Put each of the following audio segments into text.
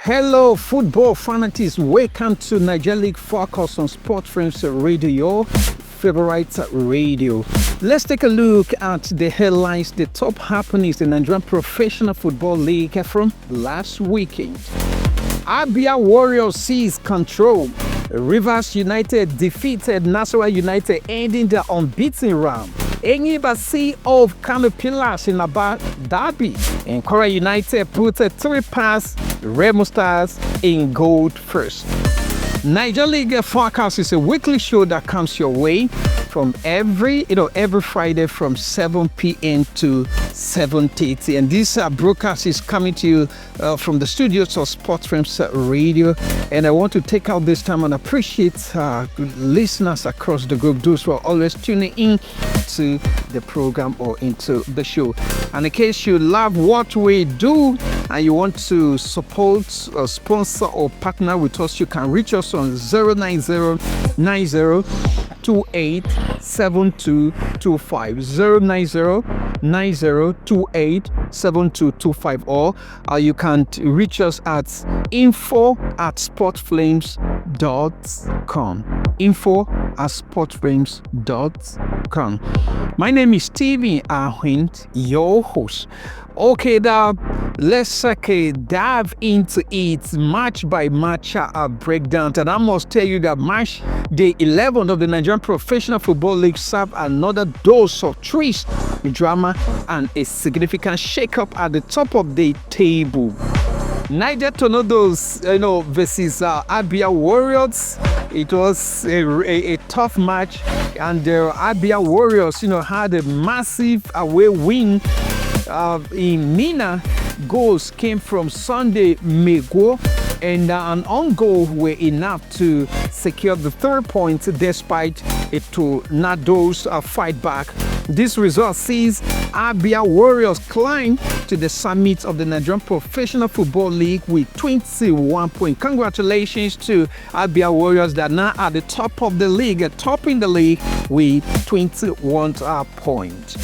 Hello, football fanatics. Welcome to Niger League Focus on Sport Frames Radio, your favorite radio. Let's take a look at the headlines, the top happenings in the Nigerian Professional Football League from last weekend. Abia Warriors seize control. Rivers United defeated Nasarawa United, ending their unbeaten run. Enyimba C of Kano Pillars in Aba Derby, and Kwara United put a 3 past Remo Stars in gold first. Niger League Forecast is a weekly show that comes your way from every Friday from 7 p.m. to 7:30, and this broadcast is coming to you from the studios of Sports Frames Radio. And I want to take out this time and appreciate listeners across the group, those who are always tuning in to the program or into the show. And in case you love what we do and you want to support, sponsor or partner with us, you can reach us on 090-90-28-7225, 090-90-28-7225, or you can reach us at info@sportflames.com, info@sportflames.com. My name is Stephen Ahwen, your host. Okay, now let's dive into it match by match breakdown. And I must tell you that match day 11 of the Nigerian Professional Football League served another dose of twist, drama, and a significant shake-up at the top of the table. Niger Tornadoes, versus Abia Warriors. It was a tough match, and the Abia Warriors, had a massive away win in Mina. Goals came from Sunday Mego, and an own goal were enough to secure the 3rd point despite a Tornadoes fight back. This result sees Abia Warriors climb to the summit of the Nigerian Professional Football League with 21 points. Congratulations to Abia Warriors that are now at the top of the league, topping the league with 21 points.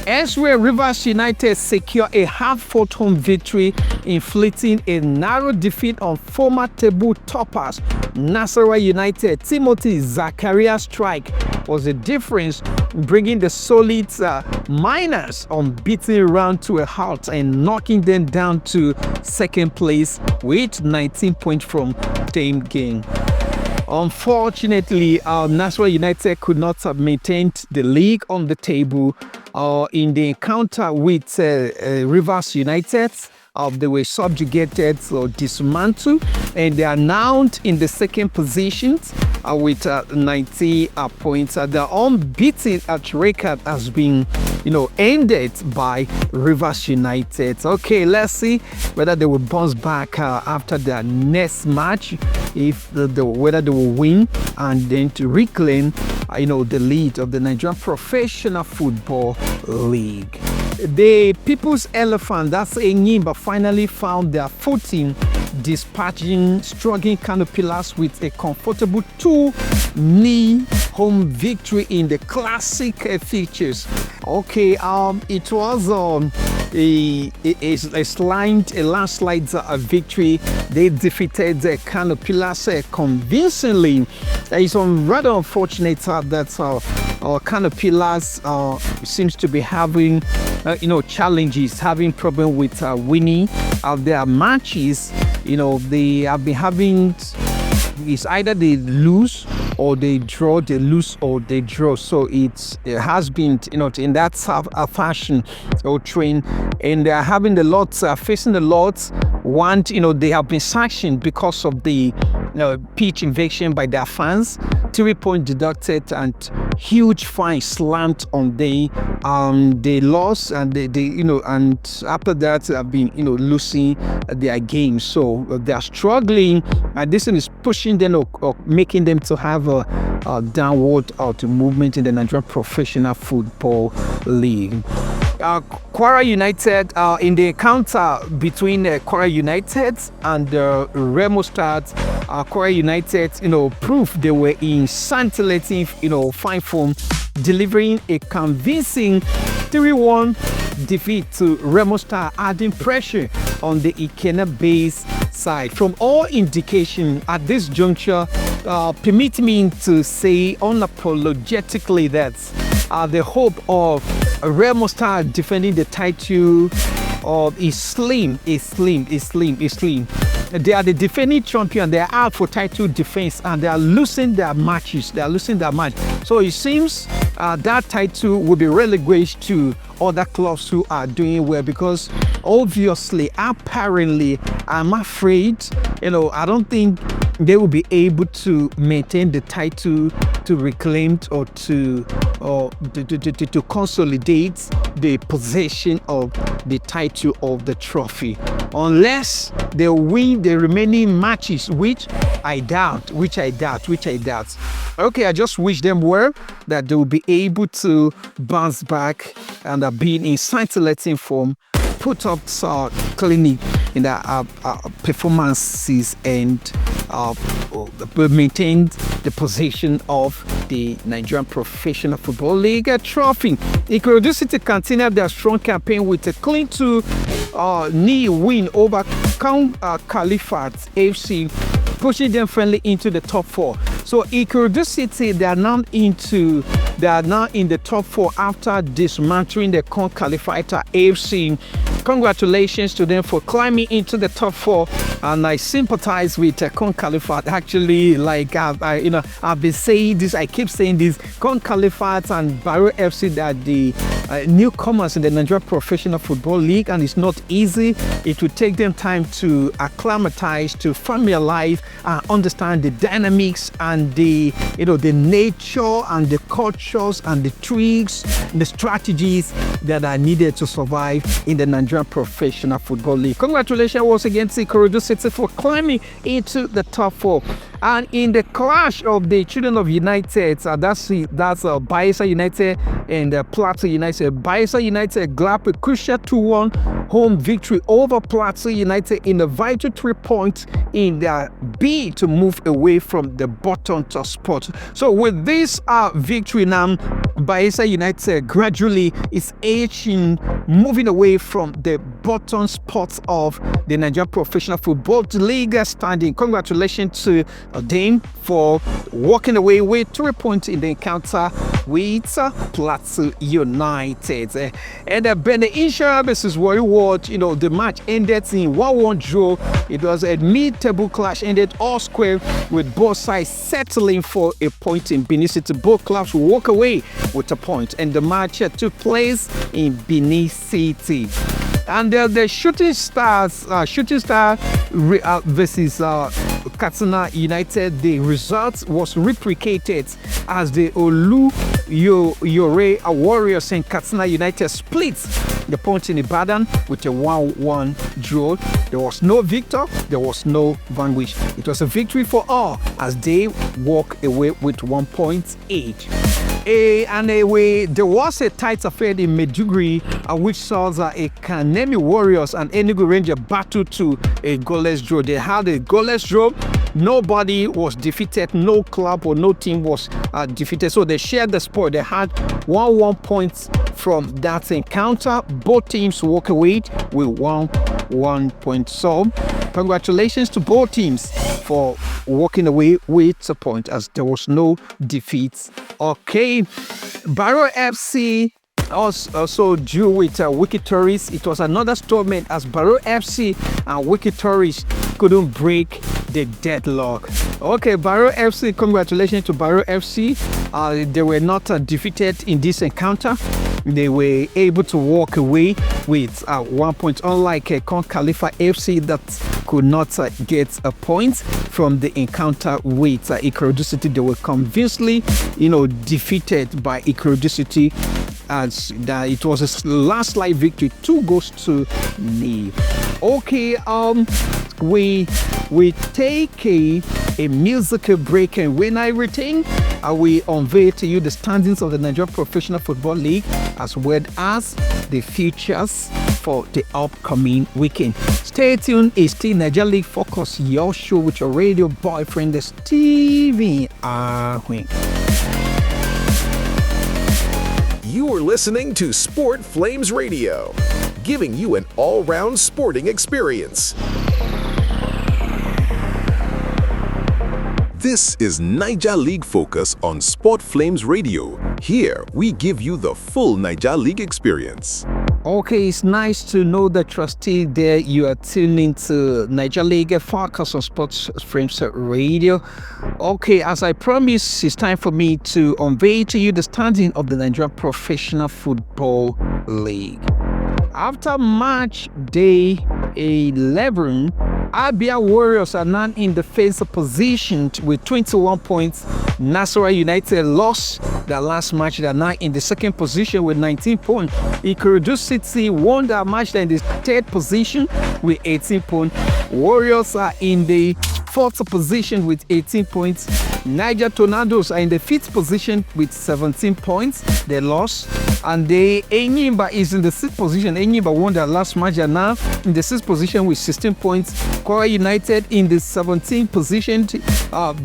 Elsewhere, Rivers United secure a hard-fought home victory, inflicting a narrow defeat on former table toppers Nasarawa United. Timothy Zachariah's strike was the difference, bringing the solid Miners unbeaten round to a halt and knocking them down to 2nd place with 19 points from 10 games. Unfortunately, Nasarawa United could not have maintained the league on the table in the encounter with Rivers United. They were subjugated or dismantled, and they are now in the 2nd position with 90 points. The unbeaten record has been ended by Rivers United. Okay, let's see whether they will bounce back after their next match, whether they will win and then to reclaim the lead of the Nigerian Professional Football League. The People's Elephant, that's Enyimba, finally found their footing, dispatching struggling Kano Pillars with a comfortable 2-0 home victory in the classic features. Okay, it was a landslide victory. They defeated the Kano Pillars convincingly. It's rather unfortunate that Kano Pillars seems to be having challenges, having problem with winning their matches. They have been having, it's either they lose or they draw, they lose or they draw. So it has been, in that fashion or train, and they are having the lots, facing the lots. One, they have been sanctioned because of the pitch invasion by their fans. 3 points deducted and huge fine slammed on they lost, and they and after that have been losing their games. So they are struggling, and this is pushing them or making them to have a downward movement in the Nigerian Professional Football League. Kwara United, in the encounter between Kwara United and Remo Stars, Kwara United, proved they were in scintillating, fine form, delivering a convincing 3-1 defeat to Remo Star, adding pressure on the Ikena-based side. From all indication at this juncture, permit me to say unapologetically that the hope of Remo Star defending the title is slim. They are the defending champion. They are out for title defense and they are losing their matches. So it seems that title will be relegated to other clubs who are doing well, because obviously, apparently, I'm afraid, I don't think they will be able to maintain the title, to reclaim or to consolidate the possession of the title of the trophy, unless they win the remaining matches, which I doubt. Okay, I just wish them well, that they will be able to bounce back and being in scintillating form, put up clinic in their performances and maintain the position of the Nigerian Professional Football League trophy. Ikorodu City continued their strong campaign with a clean 2-0 win over Khalifat FC, pushing them firmly into the top 4. So Ikorodu City, they are now in the top 4 after dismantling the Khalifat FC. Congratulations to them for climbing into the top 4, and I sympathize with Khalifat. Actually, like I've been saying this, I keep saying this. Khalifat and Barrow FC, that the newcomers in the Nigerian Professional Football League, and it's not easy. It will take them time to acclimatize, to familiarize, and understand the dynamics and the nature and the cultures and the tricks, the strategies that are needed to survive in the Nigerian Professional Football League. Congratulations once again to Ikorodu City for climbing into the top 4. And in the clash of the Children of United, that's Bayelsa United and Plateau United. Bayelsa United grabbed a crucial 2-1 home victory over Plateau United in a vital 3 points in their bid to move away from the bottom top spot. So with this victory now, Bayelsa United gradually is moving away from the bottom spots of the Nigerian Professional Football League standing. Congratulations to them for walking away with 3 points in the encounter with Plateau United. And Benin Insurance versus Warri Ward, the match ended in 1-1 draw. It was a mid-table clash, ended all square with both sides settling for a point in Benin City. Both clubs will walk away with a point, and the match took place in Benin City. And the Shooting Star versus Katsina United, the result was replicated as the Yore Warriors and Katsina United split the points in Ibadan with a 1-1 draw. There was no victor, there was no vanquish. It was a victory for all as they walk away with 1 point each. There was a tight affair in Maiduguri, which saw a Kanemi Warriors and Enugu Ranger battle to a goalless draw. They had a goalless draw. Nobody was defeated. No club or no team was defeated. So they shared the spoil. They had 1 point from that encounter. Both teams walk away with 1 point. So congratulations to both teams for walking away with a point, as there was no defeats. Okay, Barrow FC also drew with Wiki Tourist. It was another stalemate as Barrow FC and Wiki Tourist couldn't break the deadlock. Okay, Barrow FC, congratulations to Barrow FC. They were not defeated in this encounter. They were able to walk away with 1 point, unlike Khalifa FC that could not get a point from the encounter with Ikorodu City. They were convincingly, defeated by Ikorodu City, as that it was a landslide victory, 2-0. Okay, we take a musical break, and when I return, I will unveil to you the standings of the Nigerian Professional Football League as well as the futures for the upcoming weekend. Stay tuned. It's still Nigeria League Focus, your show with your radio boyfriend, Stephen Ahwen. You are listening to Sport Flames Radio, giving you an all-round sporting experience. This is Niger League Focus on Sport Flames Radio. Here, we give you the full Niger League experience. Okay, it's nice to know that trustee there. You are tuning to Niger League Focus on Sports Flames Radio. Okay, as I promised, it's time for me to unveil to you the standing of the Nigerian Professional Football League. After match day 11, Abia Warriors are now in the first position with 21 points. Nasarawa United lost their last match. They are now in the second position with 19 points. Ikorodu City won their match. They're in the third position with 18 points. Warriors are in the fourth position with 18 points. Niger Tornadoes are in the fifth position with 17 points. They lost. And the Enyimba is in the sixth position. Enyimba won their last match. They are now in the sixth position with 16 points. Kwara United in the 17th position.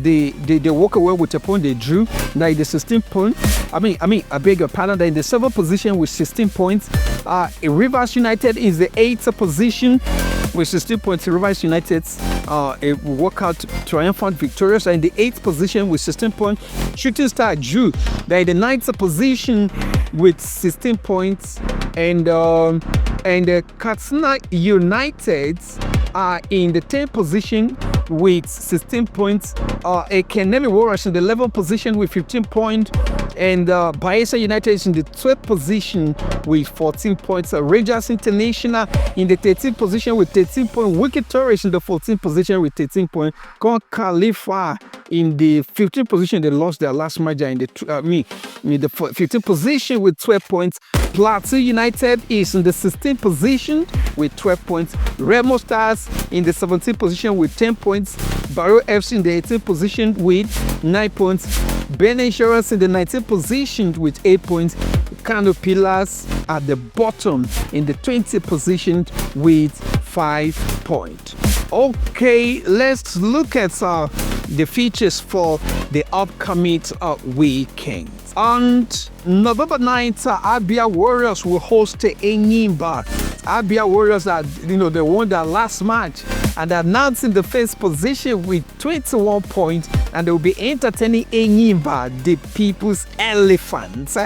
They walk away with a point. They drew. They're in the 16th point. I beg your pardon. They're in the 7th position with 16 points. Rivers United is the 8th position with 16 points. Rivers United walk out triumphant victorious. In the 8th position with 16 points. Shooting Star drew. They're in the 9th position with 16 points. And Katsina United are in the 10th position with 16 points. Ekenemi Warriors in the 11th position with 15 points. And Bayelsa United is in the 12th position with 14 points. Rangers International in the 13th position with 13 points. Wicked Tourists in the 14th position with 13 points. Con Khalifa in the 15th position. They lost their last match in the 15th position with 12 points. Plateau United is in the 16th position with 12 points. Remo Stars in the 17th position with 10 points. Barrow FC in the 18th position with 9 points. Ben Insurance in the 19th position with 8 points. Kano Pillars at the bottom in the 20th position with 5 points. Okay, let's look at the features for the upcoming weekend. On November 9th, Abia Warriors will host Enyimba. Abia Warriors they won their last match and are now in the first position with 21 points, and they will be entertaining Enyimba, the People's Elephants.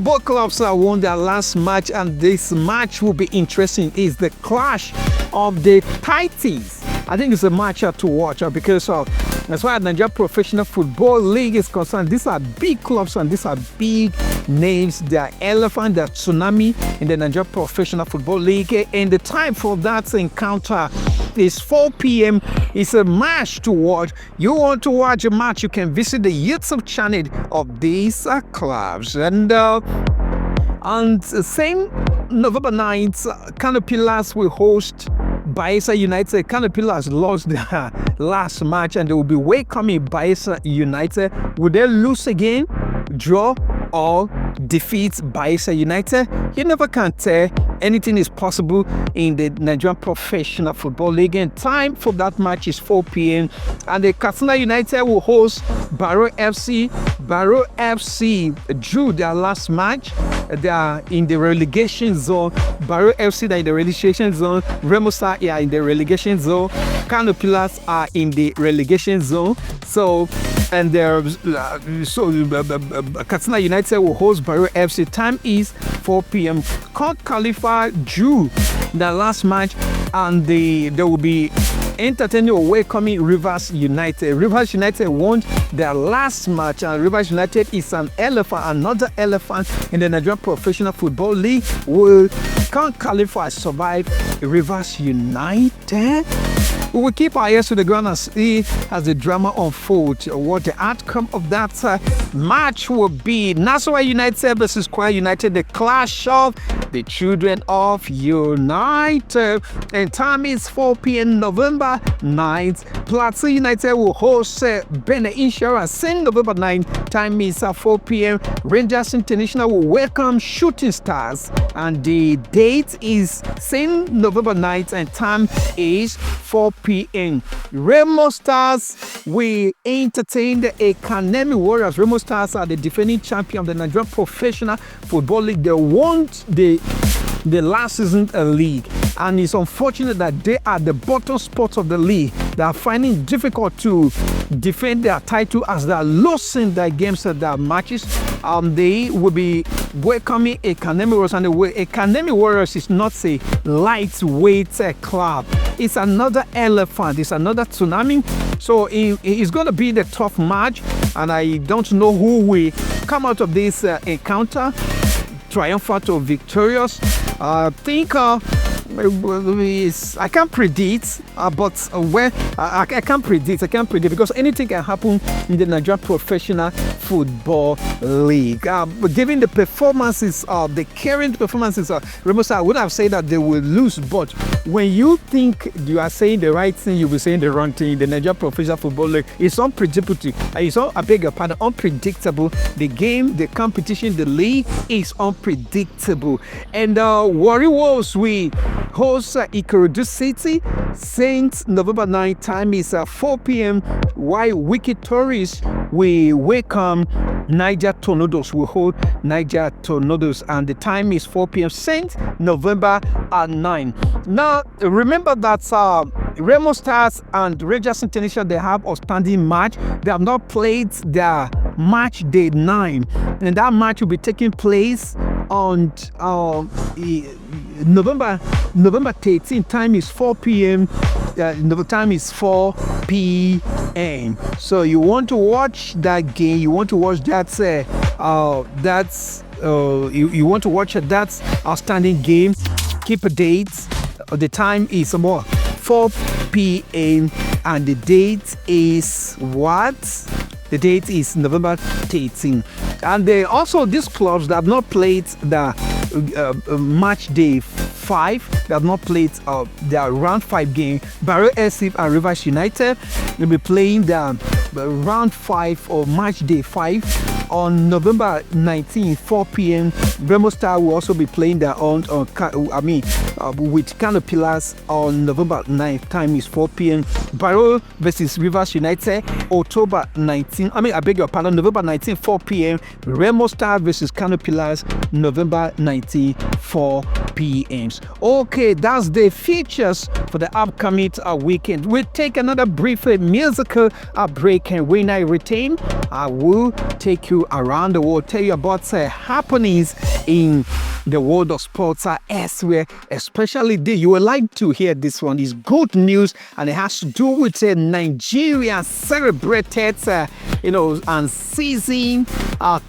Both clubs have won their last match, and this match will be interesting. It's the clash of the Titans. I think it's a match to watch because as far as Nigeria Professional Football League is concerned, these are big clubs and these are big names. They are Elephant, they are Tsunami in the Nigeria Professional Football League. And the time for that encounter is 4 p.m. It's a match to watch. You want to watch a match, you can visit the YouTube channel of these clubs. And on the same November 9th, Kano Pillars will host Bayelsa United. Kano Pillars lost their last match and they will be welcoming Bayelsa United. Will they lose again, draw, or defeat Bayelsa United? You never can tell. Anything is possible in the Nigerian Professional Football League. And time for that match is 4 p.m. And the Katsina United will host Barrow FC. Barrow FC drew their last match. They are in the relegation zone. Barrow FC are in the relegation zone. Remo Stars are in the relegation zone. Kano Pillars are in the relegation zone. Katsina United will host Barrow FC. Time is 4 p.m. Con Khalifa drew the last match, and they will be entertaining or welcoming Rivers United. Rivers United won their last match, and Rivers United is an elephant, another elephant in the Nigerian Professional Football League. Will Con Khalifa survive Rivers United? We will keep our ears to the ground and see as the drama unfolds what the outcome of that match will be. Nasarawa United versus Kwara United, the clash of the children of United. And time is 4 p.m. November 9th. Plateau United will host Benin Insurance. Same November 9th. Time is 4 p.m. Rangers International will welcome Shooting Stars. And the date is same November 9th and time is 4 p.m. Remo Stars will entertain the Ekanemi Warriors. Remo Stars are the defending champion of the Nigerian Professional Football League. They won the the last season league. And it's unfortunate that they are the bottom spot of the league. They are finding it difficult to defend their title as they are losing their games and their matches. They will be welcoming Academy Warriors, and the Academy Warriors is not a lightweight club. It's another elephant. It's another tsunami. So it's going to be the tough match, and I don't know who will come out of this encounter triumphant or victorious. I think I can't predict, but when I can't predict because anything can happen in the Nigerian Professional Football League. But given the performances of the current performances, Ramos, I would have said that they will lose. But when you think you are saying the right thing, you'll be saying the wrong thing. The Nigerian Professional Football League is unpredictable. I beg your pardon, unpredictable. The game, the competition, the league is unpredictable. And Warri Wolves, we host Ikorodu City. Saints, November 9, time is 4 p.m. While Wicked Tourists, we welcome Niger Tornadoes. We hold Niger Tornadoes, and the time is 4 p.m. Saints, November 9. Now, remember that Remo Stars and Rangers International, they have a standing match. They have not played their match day 9, and that match will be taking place on November 13. Time is 4 p.m. The time is 4 p.m. So you want to watch that game, you want to watch that you want to watch that outstanding game. Keep a date. The time is 4 p.m. and the date is what? The date is November 13. And also these clubs that have not played the match day 5, they have not played their round 5 game. Barrow SC and Rivers United will be playing the round 5 or match day 5 on November 19, 4 p.m. Remo Star will also be playing their own with Canopilas on November 9th. Time is 4 p.m. Barrow versus Rivers United, October 19. November 19, 4 p.m. Remo Star versus Canopilas, November 19, 4 p.m. Okay, that's the features for the upcoming weekend. We'll take another brief musical break, and when I return, I will take you around the world, tell you about happenings in the world of sports elsewhere, especially you will like to hear this one. It's good news, and it has to do with Nigeria celebrated, and seizing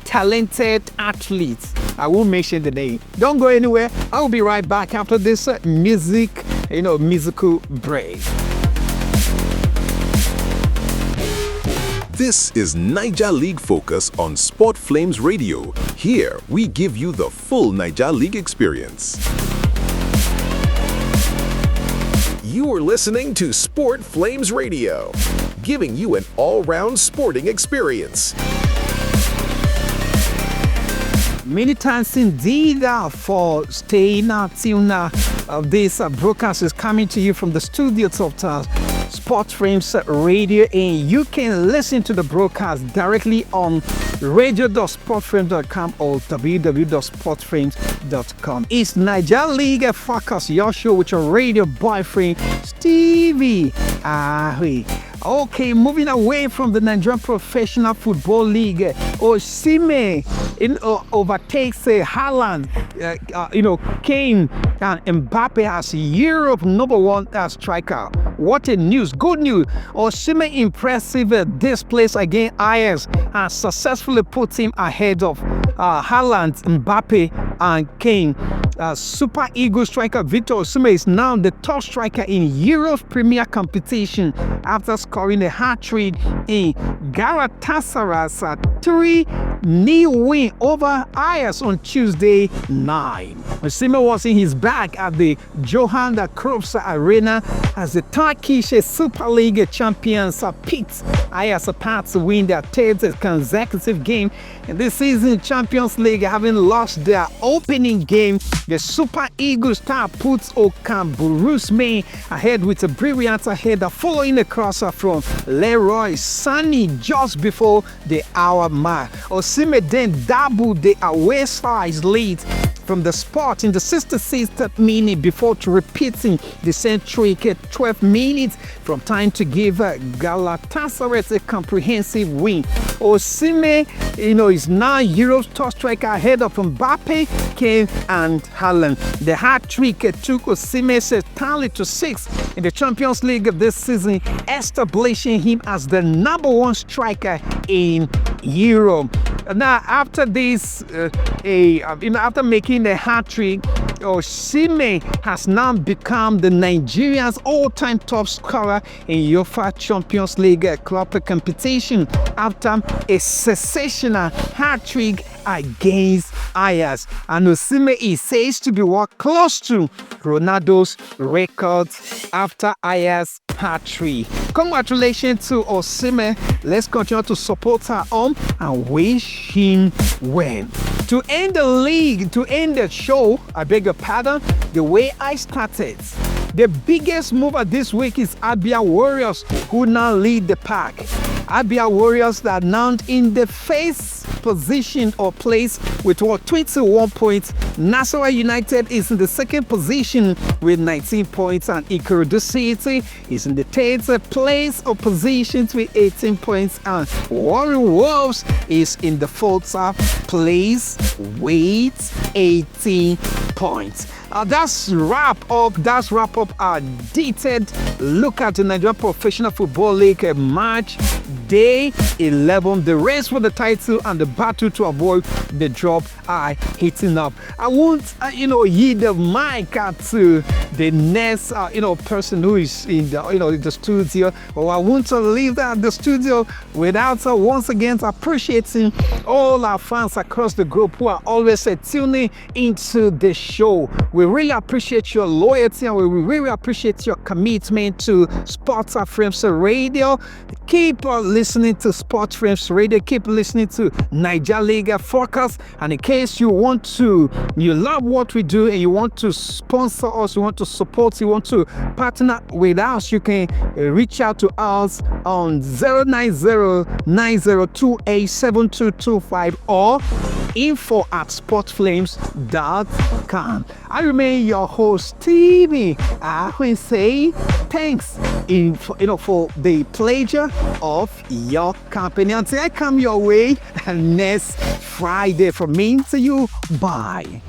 talented athletes. I will mention the name. Don't go anywhere. I will be right back after this musical break. This is Niger League Focus on Sport Flames Radio. Here, we give you the full Niger League experience. You are listening to Sport Flames Radio, giving you an all-round sporting experience. Many thanks indeed for staying tuned. This broadcast is coming to you from the studios of Sport Frames Radio, and you can listen to the broadcast directly on radio.sportframes.com or www.sportframes.com. It's Niger League Focus, your show with your radio boyfriend, Stephen Ahwen. Okay, moving away from the Nigerian Professional Football League, Osimhen overtakes Haaland, Kane and Mbappe as Europe #1 striker. What a news, good news. Osimhen impressive displays against Ajax and successfully put him ahead of Haaland, Mbappe and Kane. Super Eagles striker Victor Osimhen is now the top striker in Europe's Premier competition after scoring a hat-trick in Galatasaray's 3-0 win over Ajax on Tuesday night. Osimhen was in his bag at the Johan Cruyff Arena as the Turkish Super League champions picked Ajax apart to win their 3rd consecutive game in this season. Champions League, having lost their opening game, the Super Eagles star puts Okan Burusme ahead with a brilliant header following a crosser from Leroy Sané just before the hour mark. Osimhen then doubled the away side's lead from the spot in the 66th minute before repeating the same trick at 12 minutes from time to give Galatasaray a comprehensive win. Osimhen, is now Europe's top striker ahead of Mbappe, Kane, and Haaland. The hat-trick took Osimhen's tally to 6 in the Champions League of this season, establishing him as the number 1 striker in Europe. Now, after this, after making the hat-trick, Osimhen has now become the Nigeria's all-time top scorer in UEFA Champions League club competition after a sensational hat-trick against Ajax. And Osimhen is said to be close to Ronaldo's record after Ajax hat-trick. Congratulations to Osimhen. Let's continue to support her on and wish him well. To end the show, I beg your pardon, the way I started. The biggest mover this week is Abia Warriors, who now lead the pack. Abia Warriors are now in the first position or place with 21 points. Nasarawa United is in the second position with 19 points, and Ikorodu City is in the third place of positions with 18 points, and Warrior Wolves is in the fourth place with 18 points. That's wrap up our detailed look at the Nigerian Professional Football League match day 11. The race for the title and the battle to avoid the drop are heating up. I won't, yield the mic to the next, person who is in the studio. Or I want to leave the studio without once again appreciating all our fans across the group who are always tuning into the show. We really appreciate your loyalty and we really appreciate your commitment to Sports Frames Radio. Keep listening to Sports Frames Radio. Keep listening to Niger League Focus. And in case you love what we do and you want to sponsor us, you want to support, you want to partner with us, you can reach out to us on 090-9028-7225 or info@sportflames.com. I remain your host, Stephen Ahwen, say thanks for the pleasure of your company. Until I come your way next Friday, from me to you, bye.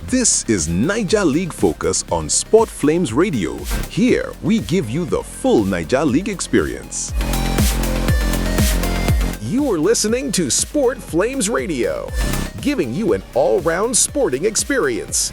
This is Niger League Focus on Sport Flames Radio. Here, we give you the full Niger League experience. You are listening to Sport Flames Radio, giving you an all-round sporting experience.